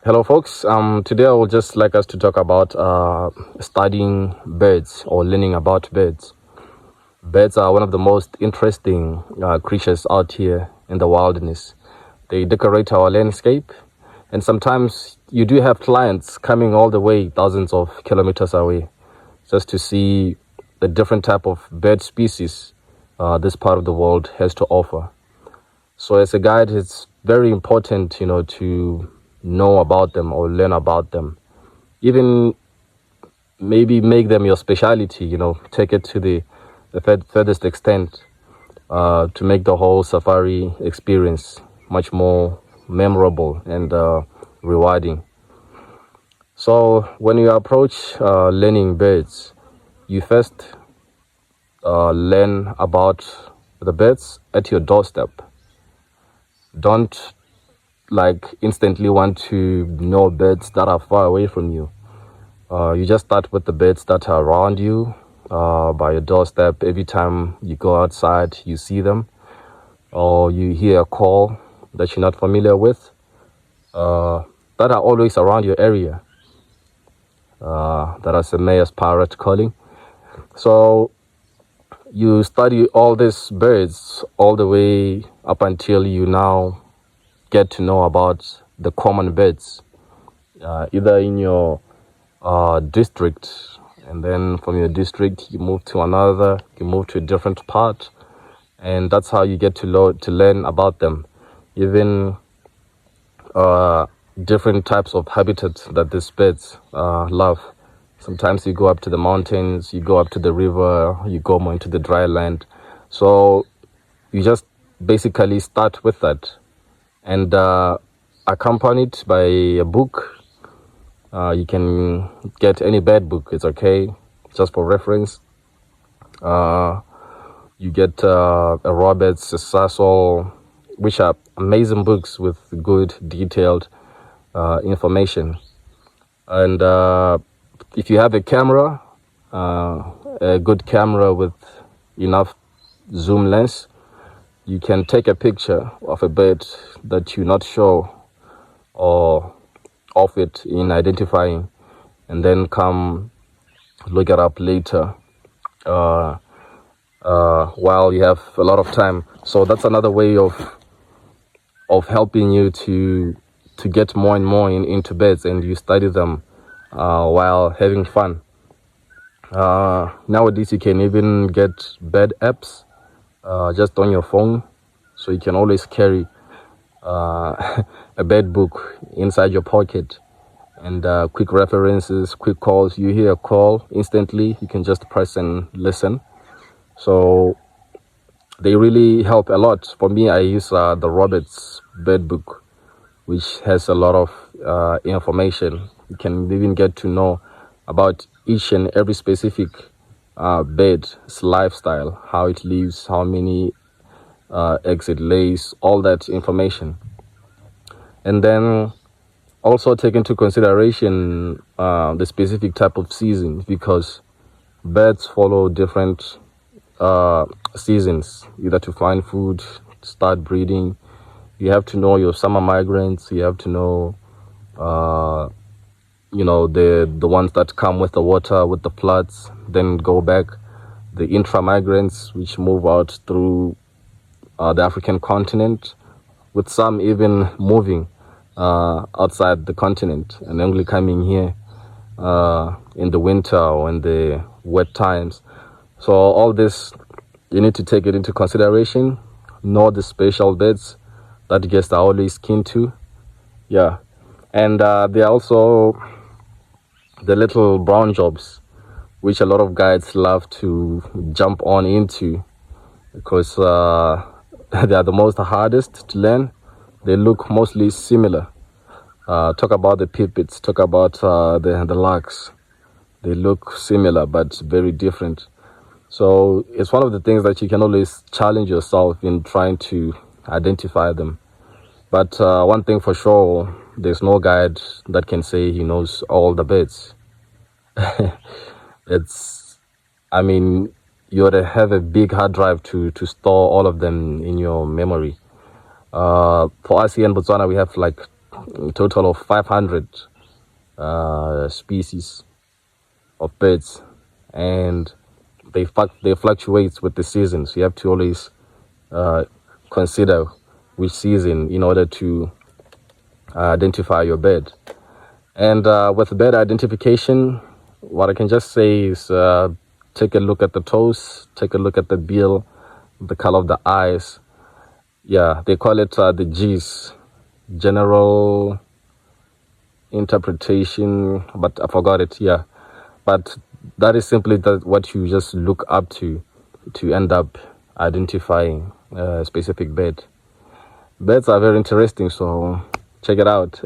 Hello, folks. Today I would just like us to talk about studying birds or learning about birds. Birds are one of the most interesting creatures out here in the wilderness. They decorate our landscape, and sometimes you do have clients coming all the way thousands of kilometers away just to see the different type of bird species this part of the world has to offer. So as a guide, it's very important, to know about them or learn about them. Even maybe make them your specialty, take it to the furthest extent to make the whole safari experience much more memorable and rewarding. So when you approach learning birds, you first learn about the birds at your doorstep. Don't instantly want to know birds that are far away from you. You just start with the birds that are around you by your doorstep. Every time you go outside, you see them, or you hear a call that you're not familiar with, that are always around your area. That are Samea's parrot calling. So you study all these birds all the way up until you now get to know about the common birds, either in your district, and then from your district you move to another, you move to a different part, and that's how you get to learn about them. Even different types of habitats that these birds love. Sometimes you go up to the mountains, you go up to the river, you go more into the dry land. So you just basically start with that, and accompanied by a book. You can get any bird book, it's okay, just for reference. You get a Roberts, a Sassel, which are amazing books with good detailed information. And if you have a camera, a good camera with enough zoom lens, you can take a picture of a bird that you're not sure or of it in identifying, and then come look it up later while you have a lot of time. So that's another way of helping you to get more and more into birds, and you study them while having fun. Nowadays you can even get bird apps just on your phone, so you can always carry a bird book inside your pocket, and quick references, quick calls. You hear a call instantly, you can just press and listen. So they really help a lot. For me, I use the Roberts bird book, which has a lot of information. You can even get to know about each and every specific bird's lifestyle, how it lives, how many eggs it lays, all that information. And then also take into consideration the specific type of season, because birds follow different seasons, either to find food, start breeding. You have to know your summer migrants. You have to know the ones that come with the water, with the floods, then go back. The intra-migrants, which move out through the African continent, with some even moving outside the continent and only coming here in the winter or in the wet times. So all this, you need to take it into consideration. Know the special birds that guests are always keen to. Yeah. And there are also the little brown jobs, which a lot of guides love to jump on into, because they are the most hardest to learn. They look mostly similar. Talk about the pipits, talk about the larks. They look similar but very different. So it's one of the things that you can always challenge yourself in trying to identify them. But one thing for sure, there's no guide that can say he knows all the birds. You ought to have a big hard drive to store all of them in your memory. For us here in Botswana, we have like a total of 500 species of birds, and they fluctuate with the seasons. You have to always consider which season in order to identify your bird. And with bird identification, what I can just say is take a look at the toes, take a look at the bill, the color of the eyes. Yeah, they call it the G's, general interpretation, but I forgot it. Yeah, but that is simply what you just look up to end up identifying a specific bird. Birds are very interesting, so check it out.